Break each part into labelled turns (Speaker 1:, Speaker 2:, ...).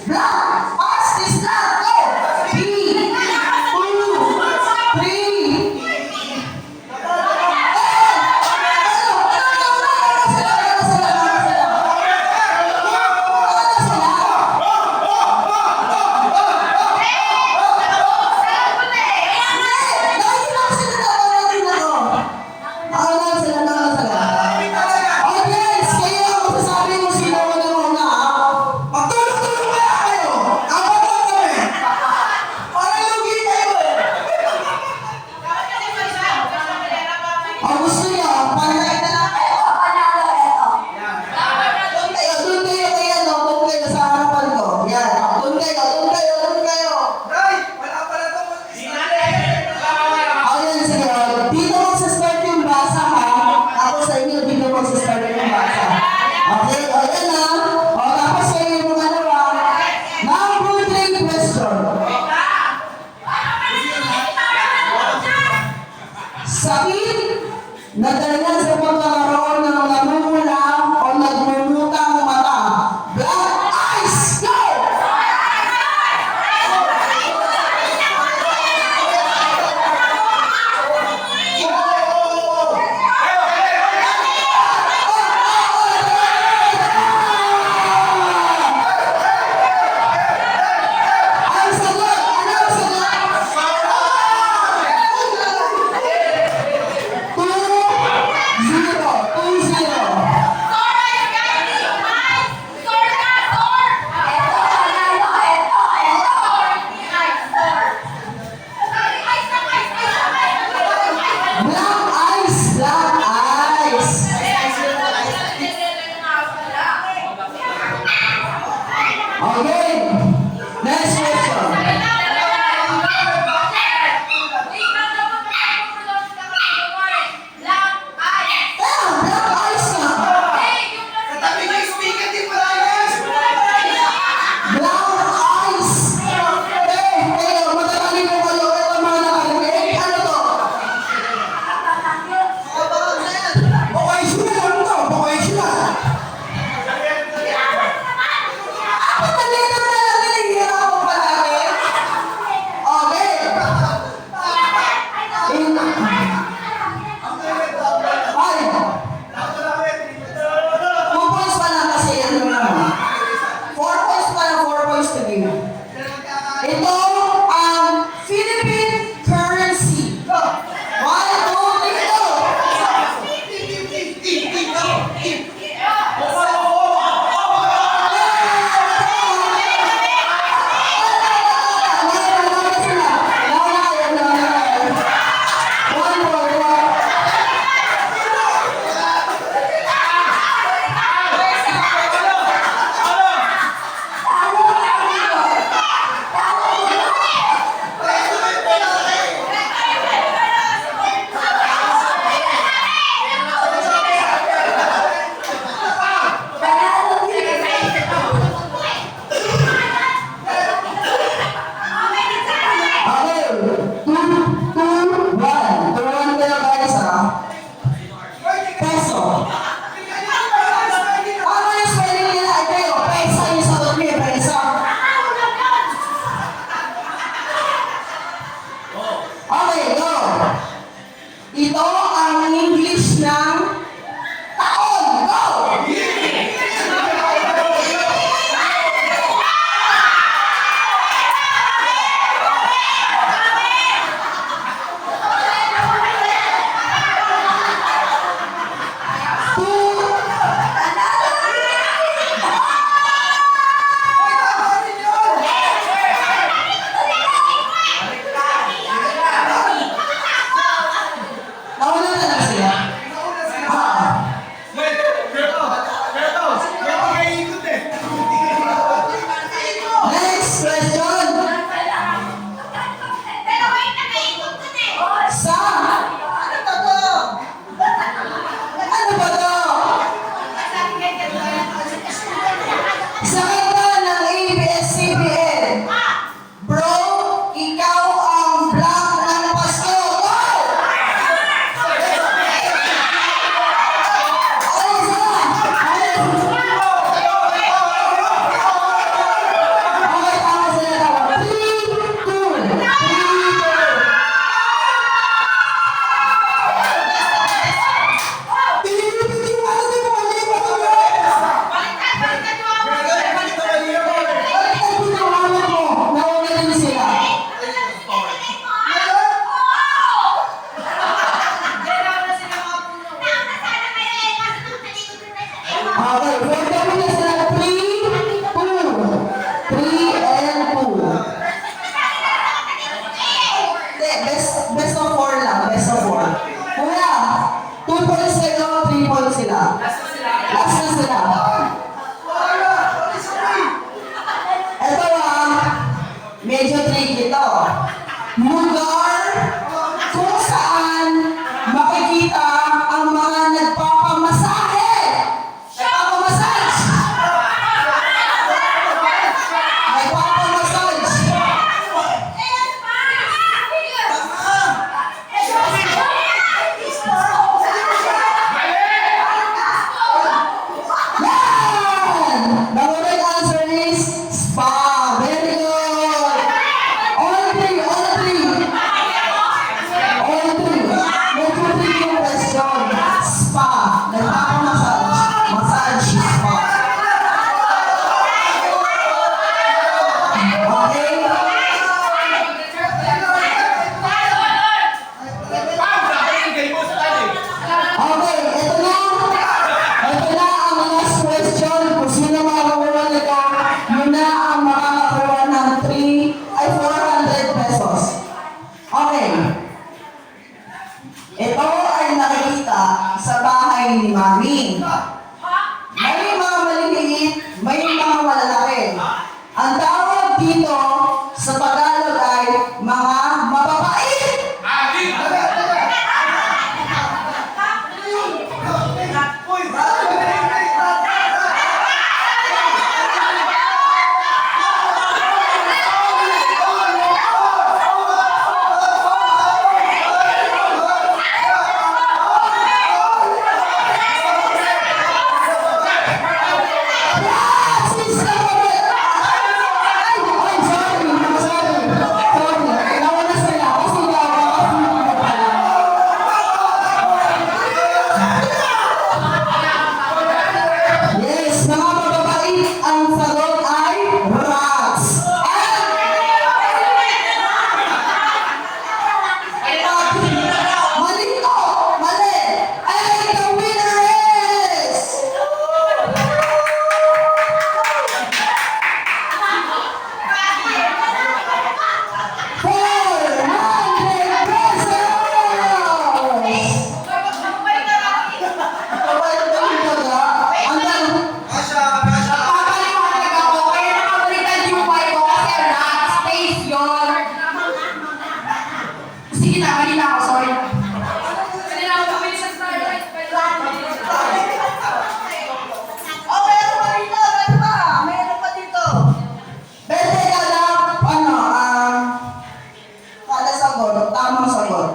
Speaker 1: Black. Fast is black. Go. 3, 2, 3. Sakit na dahilan sa pagkakaroon ng namumula o nagmumutang mata. Black eyes, go! Ang sagot, ano ang sagot? 1 lugar kung saan makikita ang mga nagpapamasahe. Nagpapamassage. Nagpapamassage. Yan! The correct answer is spa. Very good. All three, all three. All three. Nag-repeat yung question. Spa. Nagpapamassage. Massage, spa. Okay? Okay, ito na. Ito na ang last question. Kung sino makakuha nito, yun na ang makakakuha ng 400 pesos. Okay. Ito ay nakikita sa bahay ni Mami. May mga maliliit, may mga malalaki. Ang tawag dito sa Tagalog ay mga mababait. Yes! It's the correct. Ay, sorry. Nauna sila. Kasi yes, mga mababait, ang sagot ay rats. Mali to! Mali! And the winner is... 400 pesos! Kapag ito yung baga, ang dami. Papaliwanag ako, kaya nakabalikan yung wife ko kasi rat space yun. Sige na, mali na ako, sorry. Oh, meron pa dito, meron pa. Meron pa dito. Bente kada sagot, tamang sagot.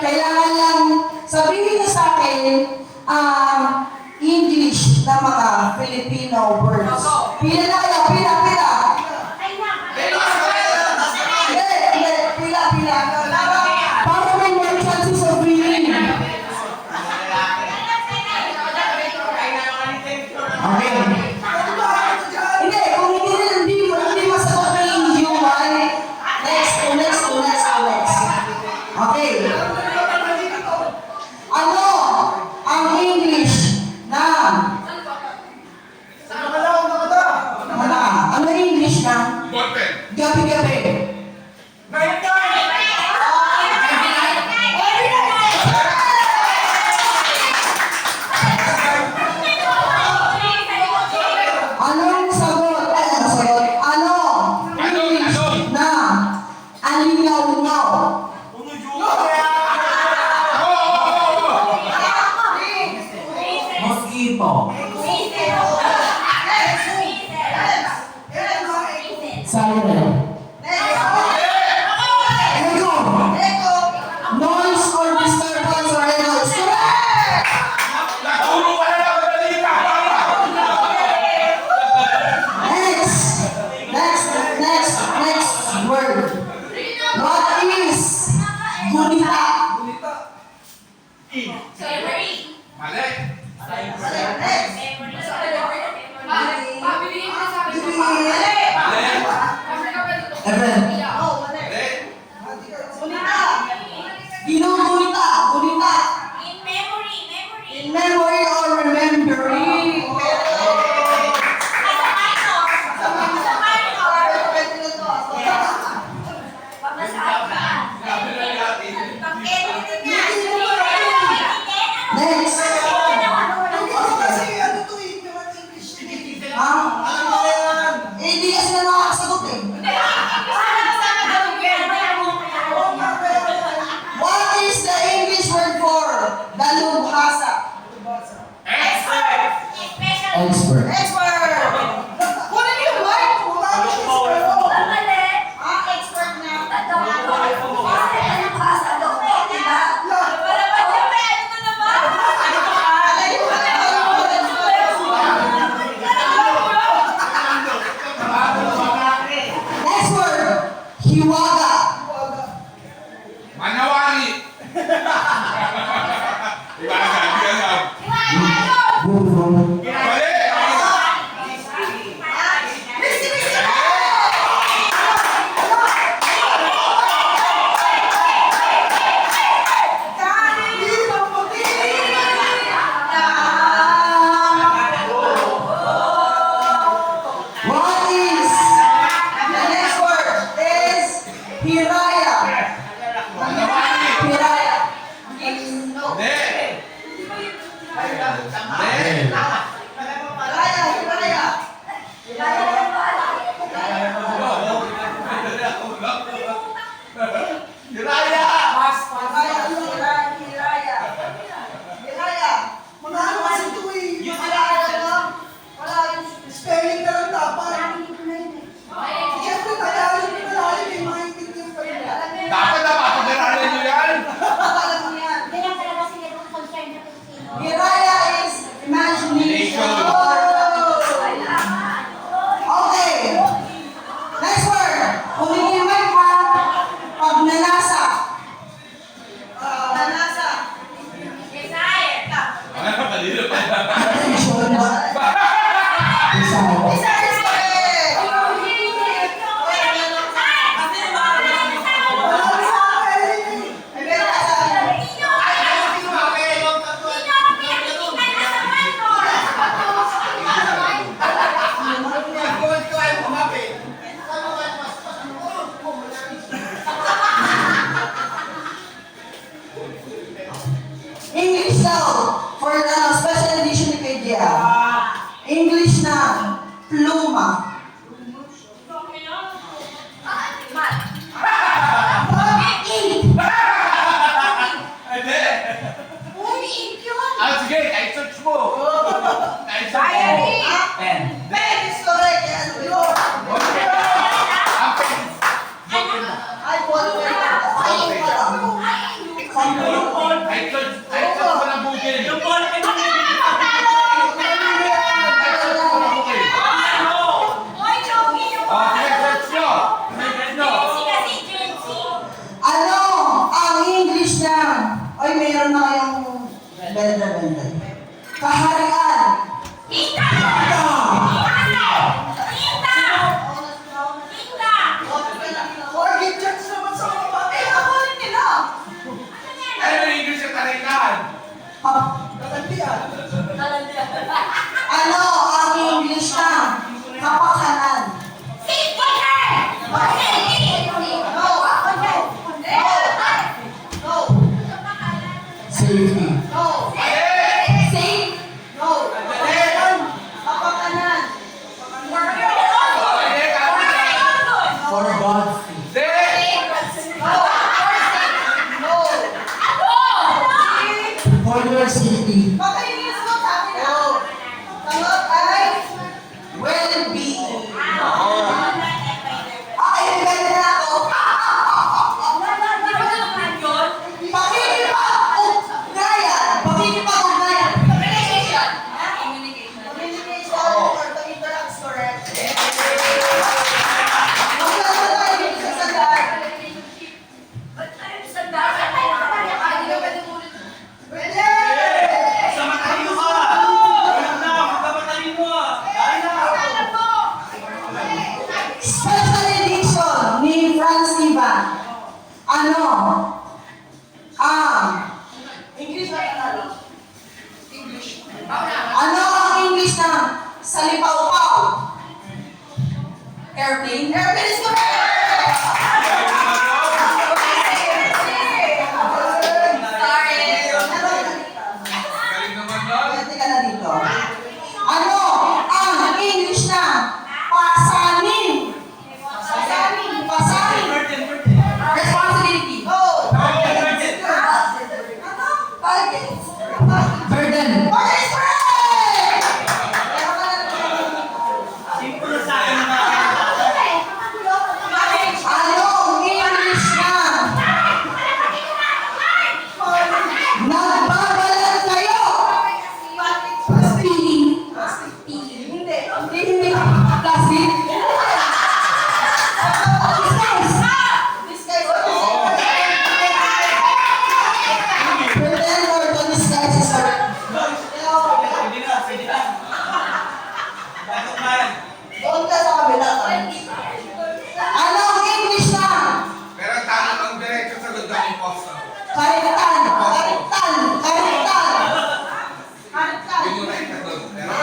Speaker 1: Kailangan lang sabihin niyo sa akin ang English na mga Filipino words. Pila na kayo, pila. Hindi, pila. Para may more chances of winning. Okay. Hindi, kung hindi masagot na yung human, next. Okay. Ano ang English na ano English na gabi-gabi? Anong sagot? Ano English na alinaw-naw? Mosquito. Siren. Echo. Noise or disturbance or echoes. Correct! Next word. What is gunita? Hiwaga.
Speaker 2: Manawari. Iwaga, di alam. Mali!
Speaker 1: What is the next word is Hiraya.
Speaker 2: Manawari.
Speaker 1: Hiraya.
Speaker 2: Hindi.
Speaker 1: Hiraya.
Speaker 2: Hiraya!
Speaker 1: Hiraya. Mga ano kasi ito eh. Wala yung spelling na lang dapat. Siyempre, Tagalog na malalim eh. Maintindihan pa rin.
Speaker 2: Dapat napapag-aralan nyo yan!
Speaker 1: Alam mo yan. Hiraya is imagination. Okay. Next word. Humingi yung mic ha. Pag nanasa. Nanasa.
Speaker 2: Malilo pa.
Speaker 1: Attention. Isa is correct. Walang sabi. Ay, meron ka sabi. English daw. For special edition ni Pedia. English na. Pluma. Ink.
Speaker 2: Hindi! Ah, sige, kahit search mo. Kahit search mo.
Speaker 1: Pen. Pen is correct. Ano yun?
Speaker 2: Ang pen.
Speaker 1: Ay, ballpen. Ay, wala.
Speaker 2: Kahit search mo ng Google. Oh, sige, search nyo. Search nyo.
Speaker 1: Ano ang English na? Oy, meron na kayong benda. Kaharian. Forget church naman sa mga bata. Eh, ako rin nila.
Speaker 2: Ano yung English yung tarikan?
Speaker 1: Kalandian. Ano ang English na? Kapakanan. No. Safety. No. Safe. No. Kapakanan.
Speaker 2: Oh, hindi, kapit.
Speaker 1: For God's sake.
Speaker 2: Hindi.
Speaker 1: No. For your safety. Sagot ay well-being. Okay, naganda na ako. Pakikipag-ugnayan. Pakikipag-ugnayan. Communication or to interact, correct? Magkano tayo dito sa sandal? Pwede! Special edition ni Franz Ivan. Ano? English na Tagalog? English. Ano ang English na salipaw-paw? Airplane? Airplane is correct! Sorry.
Speaker 2: Galing naman nun.
Speaker 1: Ganti ka na dito. Ano ang English na pasanin? Pasanin. Responsibility. No. Target. Burden. Burden is correct! Anong English na?
Speaker 2: Pero tanong ang diretso sa sagot ng imposter.
Speaker 1: Karektan. Karektan. Karektan. Karektan.
Speaker 2: Yun yung right na doon. Pero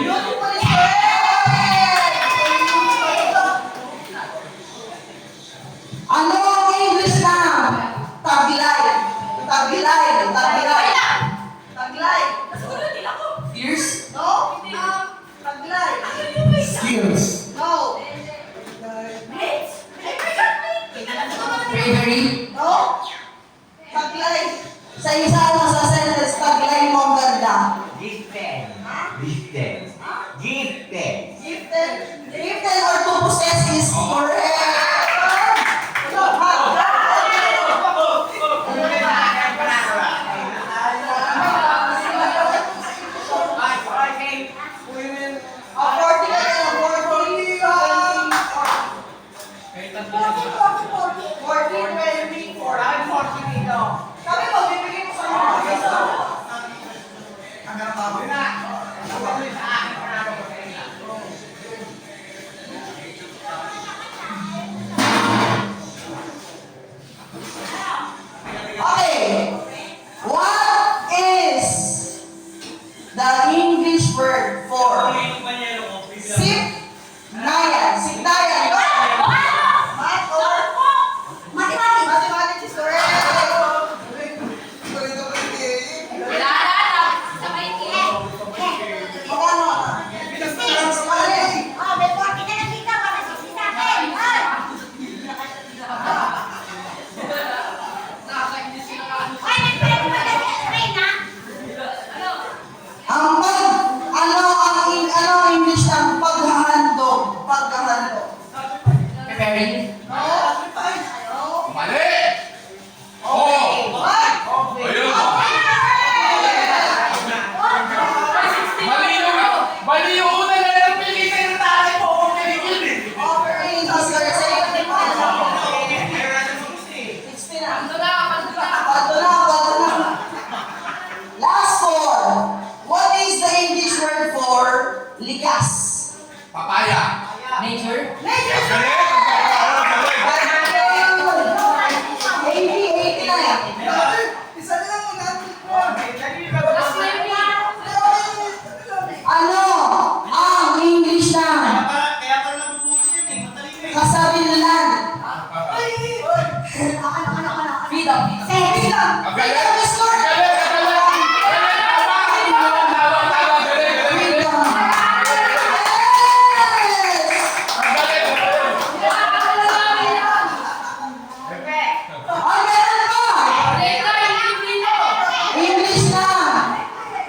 Speaker 1: Beautiful is correct. Ano ang English na? Taglay. Taglay. Taglay. Taglay. Fierce? No. Taglay.
Speaker 3: Skills.
Speaker 1: No.
Speaker 3: Bravery.
Speaker 1: No. Taglay. Sa isa lang sa sentence, taglay mo ang ganda.
Speaker 4: Gifted. Gifted. Gifted.
Speaker 1: Gifted. Gifted or to possess is correct. Kami magbibigay mo sa mga Okay. What is the English word for sip nayan? Sip nayan. Go! Math or? Mathematics. Mathematics is correct. Magkano? Ang ano ang English ng paghahandog? Paghahandog.
Speaker 3: Preparing.
Speaker 2: mali! Oo!
Speaker 1: What?
Speaker 2: Ayun! Mali yung una na lang pilitin ng tatay mo kung pinigil eh.
Speaker 1: Offering is correct. Say it again. 16 na. Pagdo na. Last four. What is the English word for likas?
Speaker 2: Papaya!
Speaker 3: Nature.
Speaker 1: Nature is
Speaker 2: Galing!
Speaker 1: Ano ang English na kasabilan?
Speaker 3: Freedom.
Speaker 1: Freedom. Freedom is correct. Freedom. Yes. Ang meron pa. English na.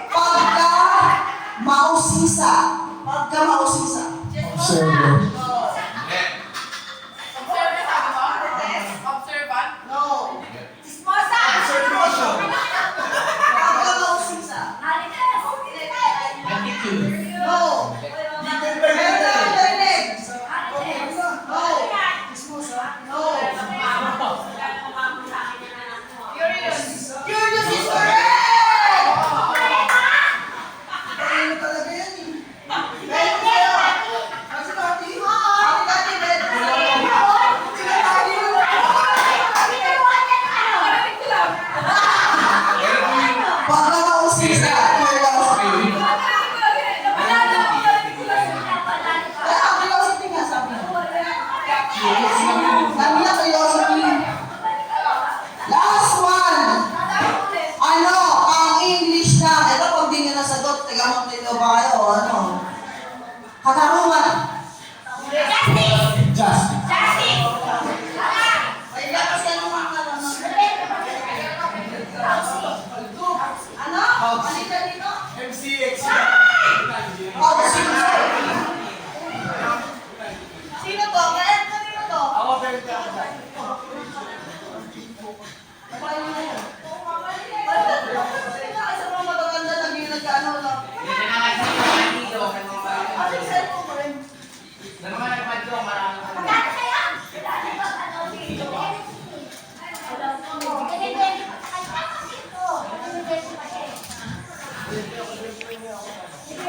Speaker 1: Pagka mausisa. Pagka mausisa.
Speaker 3: Observer.
Speaker 1: No. Pagka mausisa.
Speaker 3: Attitude.
Speaker 1: No. Meron na ang narinig. No. No. Curious is correct. Ano talaga yan eh. Meron kayo. Kasi Tati? Ate Tati, meron. Pagka mausisa. Curiosity. Kaya ang curiosity nga sabi mo. Sabi niya curiosity. Last one. Ano ang English na? Ito pag di nyo nasagot, taga Montego pa kayo. Ano? Katarungan.
Speaker 3: Justice.
Speaker 1: May gatas ka naman ka naman. Ano? Halika dito. Oh, sino to? Kaya kanino to? Ako, pero